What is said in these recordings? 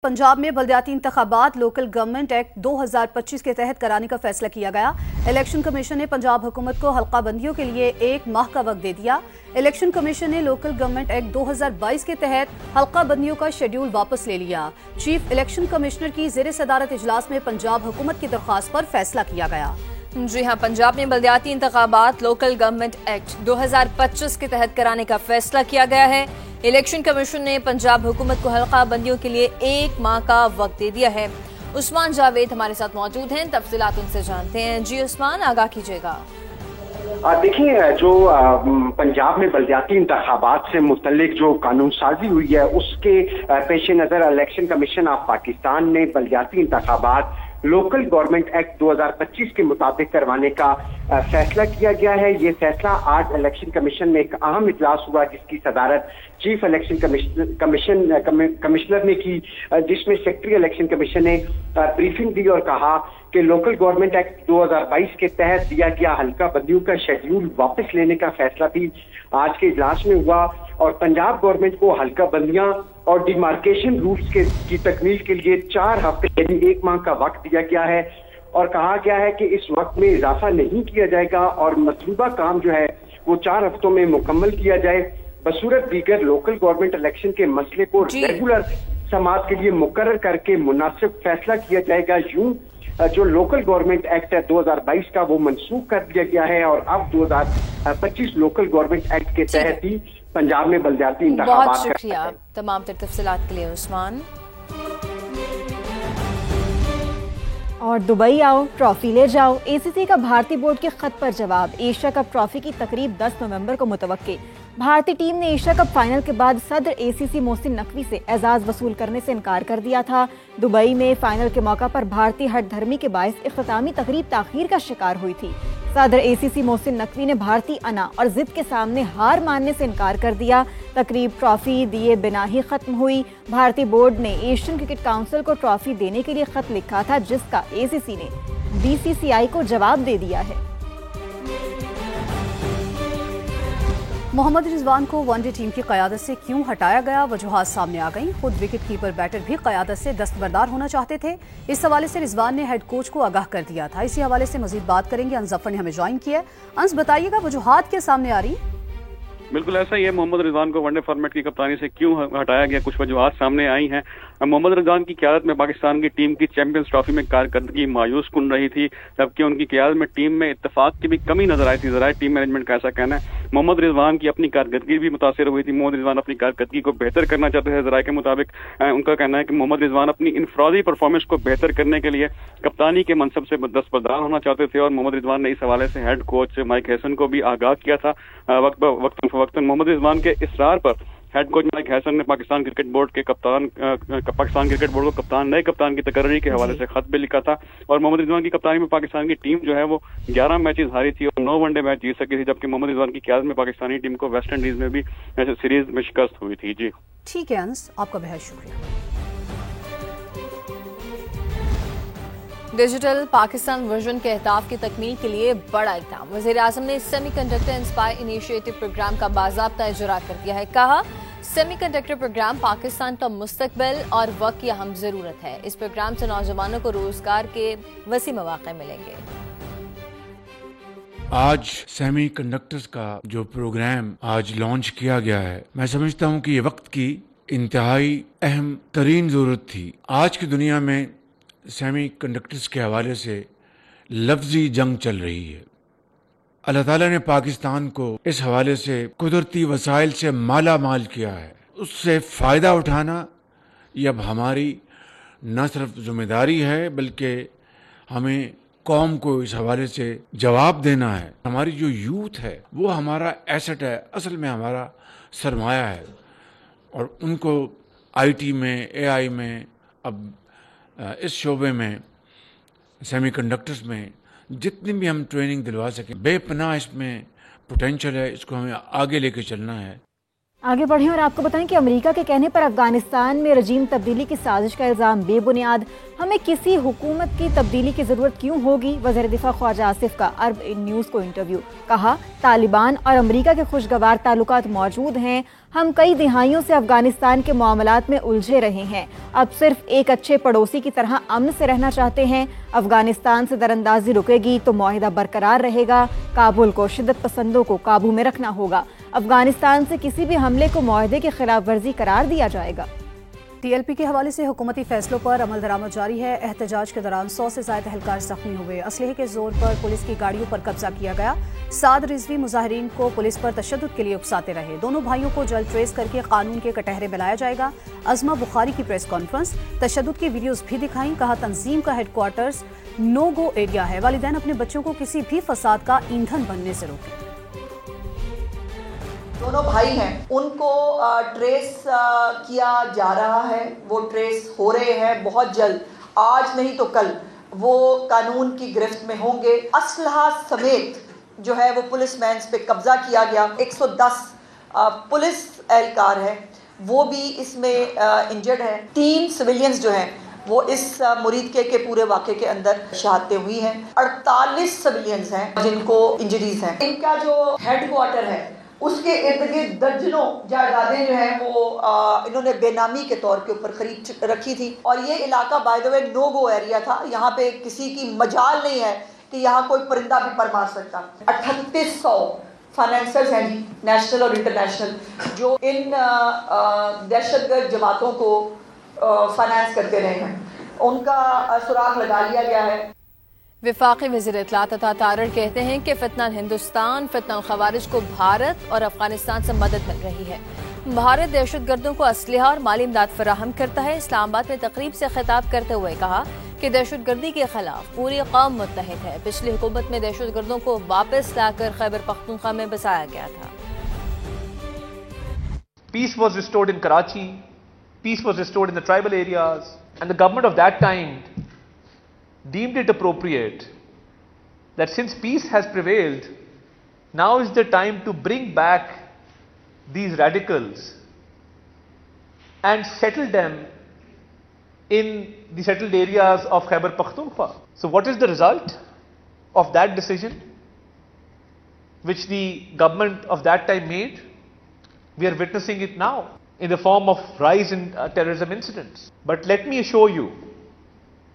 पंजाब में बल्दियाती इंतखाबात local government act 2025 के तहत कराने का फैसला किया गया। इलेक्शन कमीशन ने पंजाब हुकूमत को हल्का बंदियों के लिए 1 माह का वक्त दे दिया। इलेक्शन कमीशन ने लोकल गवर्नमेंट एक्ट 2022 के तहत हल्का बंदियों का शेड्यूल वापस ले लिया। चीफ इलेक्शन कमिश्नर की ज़ेर सदारत इजलास में पंजाब हुकूमत की दरख्वास्त पर फैसला किया गया। जी हाँ, पंजाब में बल्दियाती इंतखाबात लोकल गवर्नमेंट एक्ट 2025 के तहत कराने का फैसला किया गया है। इलेक्शन कमीशन ने पंजाब हुकूमत को हल्का बंदियों के लिए 1 माह का वक्त दे दिया है। उस्मान जावेद हमारे साथ मौजूद हैं, तफसीलात उनसे जानते हैं। जी उस्मान, आगाह कीजिएगा। देखिए, जो पंजाब में बल्दियाती इंतखाबात से मुतल्लिक जो कानून साजी हुई है उसके पेश नज़र इलेक्शन कमीशन ऑफ पाकिस्तान ने बल्दियाती इंतखाबात लोकल गवर्नमेंट एक्ट 2025 के मुताबिक करवाने का फैसला किया गया है। ये फैसला आज इलेक्शन कमीशन में एक अहम इजलास हुआ जिसकी सदारत चीफ इलेक्शन कमिश्नर ने की, जिसमें सेक्रेटरी इलेक्शन कमीशन ने ब्रीफिंग दी और कहा कि लोकल गवर्नमेंट एक्ट 2022 के तहत दिया गया हल्का बंदियों का शेड्यूल वापस लेने का फैसला भी आज के इजलास में हुआ और पंजाब गवर्नमेंट को हल्का बंदियां और डिमार्केशन रूल्स की तकमील के लिए 4 हफ्ते यानी 1 माह का वक्त दिया गया है और कहा गया है कि इस वक्त में इजाफा नहीं किया जाएगा और मतलूबा काम जो है वो 4 हफ्तों में मुकम्मल किया जाए। बसूरत दीगर लोकल गवर्नमेंट इलेक्शन के मसले को रेगुलर समाअत के लिए मुकर्रर करके मुनासिब फैसला किया जाएगा। यूं जो लोकल गवर्नमेंट एक्ट है 2022 का वो मनसूख कर दिया गया है और अब 2025 लोकल गवर्नमेंट एक्ट के तहत ही पंजाब में बल्दियाती इंतखाबात। बहुत शुक्रिया तमाम तफसीलात के लिए उस्मान। और दुबई आओ, ट्रॉफी ले जाओ। एसीसी का भारतीय बोर्ड के खत पर जवाब। एशिया कप ट्रॉफी की तकरीब 10 नवंबर को मुतवक्के। भारतीय टीम ने एशिया कप फाइनल के बाद सदर एसीसी मोहसिन नकवी से एजाज वसूल करने से इनकार कर दिया था। दुबई में फाइनल के मौका पर भारतीय हठधर्मी के बायस इख्तितामी तकरीब ताखीर का शिकार हुई थी। सदर एसीसी मोहसिन नकवी ने भारतीय अना और जिद के सामने हार मानने से इनकार कर दिया। तकरीब ट्रॉफी दिए बिना ही खत्म हुई। भारतीय बोर्ड ने एशियन क्रिकेट काउंसिल को ट्रॉफी देने के लिए खत लिखा था, जिसका एसीसी ने बीसीसीआई को जवाब दे दिया है। मोहम्मद रिजवान को वनडे टीम की क़यादत से क्यों हटाया गया, वजूहात सामने आ गई। खुद विकेट कीपर बैटर भी क़यादत से दस्तबरदार होना चाहते थे। इस हवाले से रिजवान ने हेड कोच को आगाह कर दिया था। इसी हवाले से मजीद बात करेंगे। अंस जफर ने हमें ज्वाइन किया है। अंस, बताइएगा वजूहात क्या सामने आ रही? बिल्कुल ऐसा ही है। मोहम्मद रिजवान को वनडे फॉर्मेट की कप्तानी से क्यों हटाया गया, कुछ वजूहात सामने आई हैं। मोहम्मद रिजवान की क़यादत में पाकिस्तान की टीम की चैंपियंस ट्रॉफी में कारकर्दगी मायूस कुन रही थी, जबकि उनकी क़यादत में टीम में इत्तेफाक की भी कमी नजर आई थी। ज़राए टीम मैनेजमेंट का ऐसा कहना है। मोहम्मद रिजवान की अपनी कारकर्दगी भी मुतासिर हुई थी। मोहम्मद रिजवान अपनी कारकर्दगी को बेहतर करना चाहते थे। ज़राए के मुताबिक उनका कहना है कि मोहम्मद रिजवान अपनी इनफरादी परफॉर्मेंस को बेहतर करने के लिए कप्तानी के मनसब से दस्तबरदार होना चाहते थे और मोहम्मद रिजवान ने इस हवाले से हेड कोच माइक हैसन को भी आगाह किया था। वक्तन मोहम्मद रिजवान के इसरार पर हेड कोच माइक हैसन ने पाकिस्तान क्रिकेट बोर्ड को नए कप्तान की तकर्री के हवाले से खत भी लिखा था और मोहम्मद रिजवान की कप्तानी में पाकिस्तान की टीम जो है वो 11 मैचेस हारी थी और 9 वनडे मैच जीत सकी थी, जबकि मोहम्मद रिजवान की क़यादत में पाकिस्तानी टीम को वेस्ट इंडीज में भी सीरीज में शिकस्त हुई थी। जी ठीक है अंस, आपका बेहद शुक्रिया। डिजिटल पाकिस्तान विजन के अहदाफ की तकमील के लिए बड़ा इक़दाम। वज़ीर-ए-आज़म ने सेमीकंडक्टर इंस्पायर इनिशिएटिव प्रोग्राम का बाज़ाब्ता इजरा कर दिया है। कहा, सेमीकंडक्टर प्रोग्राम पाकिस्तान का मुस्तकबिल और वक्त की अहम ज़रूरत है। इस प्रोग्राम से नौजवानों को रोजगार के वसी मौक़े मिलेंगे। आज सेमी कंडक्टर्स का जो प्रोग्राम आज लॉन्च किया गया है, मैं समझता हूँ कि ये वक्त की इंतहाई अहम तरीन ज़रूरत थी। आज की दुनिया में सेमी कंडक्टर्स के हवाले से लफ्जी जंग चल रही है। अल्लाह ताला ने पाकिस्तान को इस हवाले से कुदरती वसाइल से माला माल किया है। उससे फ़ायदा उठाना ये अब हमारी न सिर्फ जिम्मेदारी है बल्कि हमें कौम को इस हवाले से जवाब देना है। हमारी जो यूथ है वो हमारा एसेट है, असल में हमारा सरमाया है और उनको आईटी में, एआई में, अब इस शोबे में, सेमीकंडक्टर्स में जितनी भी हम ट्रेनिंग दिलवा सकें, बेपनाह इसमें पोटेंशियल है। इसको हमें आगे लेके चलना है। आगे बढ़ें और आपको बताएं कि अमेरिका के कहने पर अफगानिस्तान में रजीम तब्दीली की साजिश का इल्ज़ाम बेबुनियाद। हमें किसी हुकूमत की तब्दीली की ज़रूरत क्यों होगी, वज़ीर दिफा ख्वाजा आसिफ का अरब न्यूज़ को इंटरव्यू। कहा, तालिबान और अमेरिका के खुशगवार ताल्लुकात मौजूद हैं, ہم کئی دہائیوں سے افغانستان کے معاملات میں الجھے رہے ہیں، اب صرف ایک اچھے پڑوسی کی طرح امن سے رہنا چاہتے ہیں۔ افغانستان سے دراندازی رکے گی تو معاہدہ برقرار رہے گا۔ کابل کو شدت پسندوں کو قابو میں رکھنا ہوگا۔ افغانستان سے کسی بھی حملے کو معاہدے کی خلاف ورزی قرار دیا جائے گا۔ ٹی ایل پی کے حوالے سے حکومتی فیصلوں پر عمل درآمد جاری ہے۔ احتجاج کے دوران 100 سے زائد اہلکار زخمی ہوئے۔ اسلحے کے زور پر پولیس کی گاڑیوں پر قبضہ کیا گیا۔ سعد رضوی مظاہرین کو پولیس پر تشدد کے لیے اکساتے رہے۔ دونوں بھائیوں کو جلد ٹریس کر کے قانون کے کٹہرے میں لایا جائے گا۔ عظمہ بخاری کی پریس کانفرنس، تشدد کی ویڈیوز بھی دکھائیں، کہا تنظیم کا ہیڈ کوارٹرز نو گو ایریا ہے، والدین اپنے بچوں کو کسی بھی فساد کا ایندھن بننے سے روکیں۔ دونوں بھائی ہیں، ان کو ٹریس کیا جا رہا ہے، وہ ٹریس ہو رہے ہیں، بہت جلد، آج نہیں تو کل وہ قانون کی گرفت میں ہوں گے۔ اسلحہ سمیت جو ہے وہ پولیس مینز پہ قبضہ کیا گیا۔ 110 پولیس اہلکار ہیں، وہ بھی اس میں انجرڈ ہیں۔ 3 سویلینز جو ہیں وہ اس مرید کے پورے واقعے کے اندر شہادتیں ہوئی ہیں۔ 48 سویلینز ہیں جن کو انجریز ہیں۔ ان کا جو ہیڈ کوارٹر ہے اس کے ارد گرد درجنوں جائیدادیں جو ہیں وہ انہوں نے بے نامی کے طور کے اوپر خرید رکھی تھی، اور یہ علاقہ by the way know go area تھا۔ یہاں پہ کسی کی مجال نہیں ہے کہ یہاں کوئی پرندہ بھی پر مار سکتا۔ 3800 فائنینسرز ہیں جی، نیشنل اور انٹرنیشنل، جو ان دہشت گرد جماعتوں کو فائنانس کرتے رہے ہیں، ان کا سراغ لگا لیا گیا ہے۔ وفاقی وزیر اطلاعات عطا تارڑ کہتے ہیں کہ فتنہ ہندوستان، فتنہ الخوارج کو بھارت اور افغانستان سے مدد مل رہی ہے۔ بھارت دہشت گردوں کو اسلحہ اور مالی امداد فراہم کرتا ہے۔ اسلام آباد میں تقریب سے خطاب کرتے ہوئے کہا کہ دہشت گردی کے خلاف پوری قوم متحد ہے۔ پچھلی حکومت میں دہشت گردوں کو واپس لا کر خیبر پختونخوا میں بسایا گیا تھا۔ Peace was restored in Karachi, peace was restored in the tribal areas, and the government of that time deemed it appropriate that since peace has prevailed, now is the time to bring back these radicals and settle them in the settled areas of Khyber Pakhtunkhwa. So what is the result of that decision which the government of that time made? We are witnessing it now in the form of rise in terrorism incidents. But let me assure you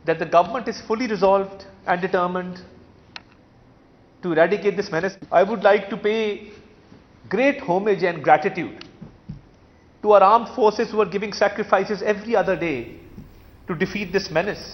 that the government is fully resolved and determined to eradicate this menace. I would like to pay great homage and gratitude to our armed forces who are giving sacrifices every other day to defeat this menace.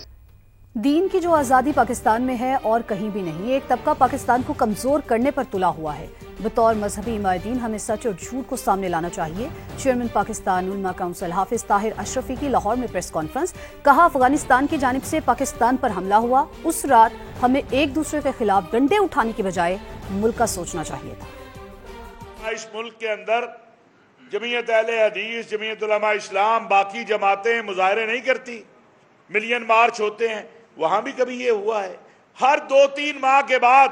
دین کی جو آزادی پاکستان میں ہے اور کہیں بھی نہیں، ایک طبقہ پاکستان کو کمزور کرنے پر تلا ہوا ہے۔ بطور مذہبی عمائدین ہمیں سچ اور جھوٹ کو سامنے لانا چاہیے۔ چیئرمین پاکستان علماء کونسل حافظ طاہر اشرفی کی لاہور میں پریس کانفرنس، کہا افغانستان کی جانب سے پاکستان پر حملہ ہوا، اس رات ہمیں ایک دوسرے کے خلاف ڈنڈے اٹھانے کی بجائے ملک کا سوچنا چاہیے تھا۔ اس ملک کے اندر جمعیت اہل حدیث، جمعیت علماء اسلام، باقی جماعتیں مظاہرے نہیں کرتی، ملین مارچ ہوتے ہیں، وہاں بھی کبھی یہ ہوا ہے؟ ہر 2-3 ماہ کے بعد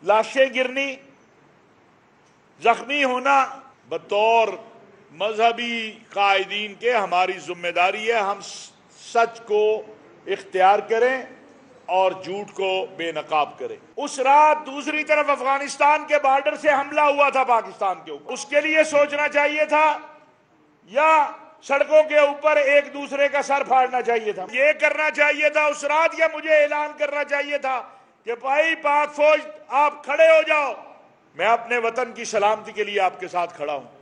لاشیں گرنی، زخمی ہونا، بطور مذہبی قائدین کے ہماری ذمہ داری ہے ہم سچ کو اختیار کریں اور جھوٹ کو بے نقاب کریں۔ اس رات دوسری طرف افغانستان کے بارڈر سے حملہ ہوا تھا پاکستان کے اوپر، اس کے لیے سوچنا چاہیے تھا یا سڑکوں کے اوپر ایک دوسرے کا سر پھاڑنا چاہیے تھا؟ یہ کرنا چاہیے تھا اس رات، یا مجھے اعلان کرنا چاہیے تھا کہ بھائی پاک فوج آپ کھڑے ہو جاؤ، میں اپنے وطن کی سلامتی کے لیے آپ کے ساتھ کھڑا ہوں۔